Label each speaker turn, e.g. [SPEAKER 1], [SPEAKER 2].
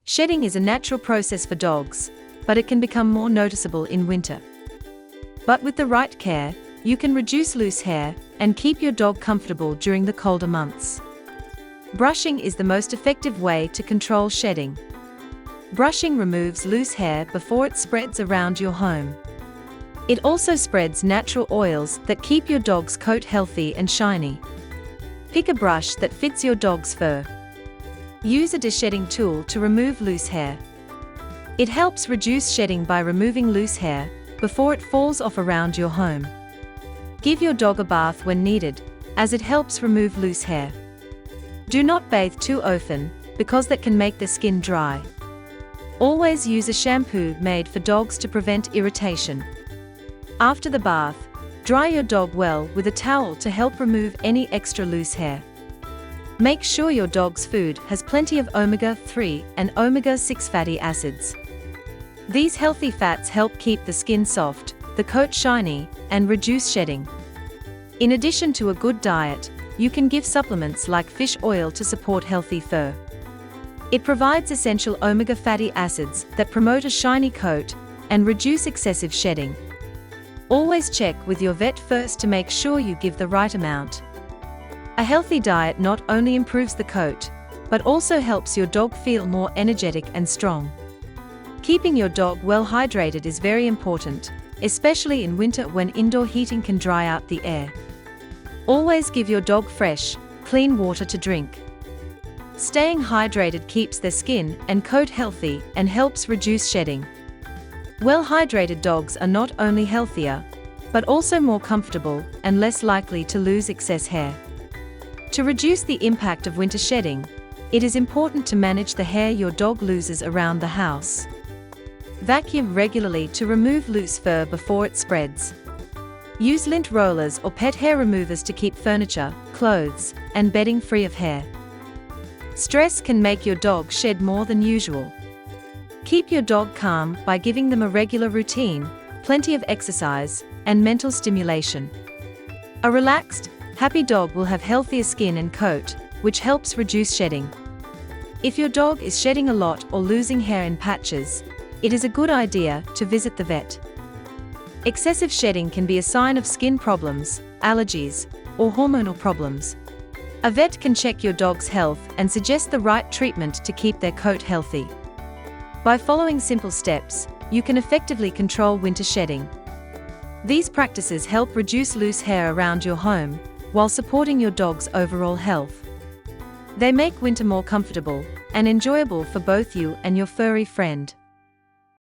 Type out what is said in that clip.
[SPEAKER 1] Shedding is a natural process for dogs, but it can become more noticeable in winter. But with the right care, you can reduce loose hair and keep your dog comfortable during the colder months. Brushing is the most effective way to control shedding. Brushing removes loose hair before it spreads around your home. It also spreads natural oils that keep your dog's coat healthy and shiny. Pick a brush that fits your dog's fur. Use a de-shedding tool to remove loose hair. It helps reduce shedding by removing loose hair before it falls off around your home. Give your dog a bath when needed, as it helps remove loose hair. Do not bathe too often, because that can make the skin dry. Always use a shampoo made for dogs to prevent irritation. After the bath, dry your dog well with a towel to help remove any extra loose hair. Make sure your dog's food has plenty of omega-3 and omega-6 fatty acids. These healthy fats help keep the skin soft, the coat shiny, and reduce shedding. In addition to a good diet, you can give supplements like fish oil to support healthy fur. It provides essential omega fatty acids that promote a shiny coat and reduce excessive shedding. Always check with your vet first to make sure you give the right amount. A healthy diet not only improves the coat, but also helps your dog feel more energetic and strong. Keeping your dog well hydrated is very important, especially in winter when indoor heating can dry out the air. Always give your dog fresh, clean water to drink. Staying hydrated keeps their skin and coat healthy and helps reduce shedding. Well-hydrated dogs are not only healthier, but also more comfortable and less likely to lose excess hair. To reduce the impact of winter shedding, it is important to manage the hair your dog loses around the house. Vacuum regularly to remove loose fur before it spreads. Use lint rollers or pet hair removers to keep furniture, clothes, and bedding free of hair. Stress can make your dog shed more than usual. Keep your dog calm by giving them a regular routine, plenty of exercise, and mental stimulation. A relaxed, happy dog will have healthier skin and coat, which helps reduce shedding. If your dog is shedding a lot or losing hair in patches, it is a good idea to visit the vet. Excessive shedding can be a sign of skin problems, allergies, or hormonal problems. A vet can check your dog's health and suggest the right treatment to keep their coat healthy. By following simple steps, you can effectively control winter shedding. These practices help reduce loose hair around your home, while supporting your dog's overall health. They make winter more comfortable and enjoyable for both you and your furry friend.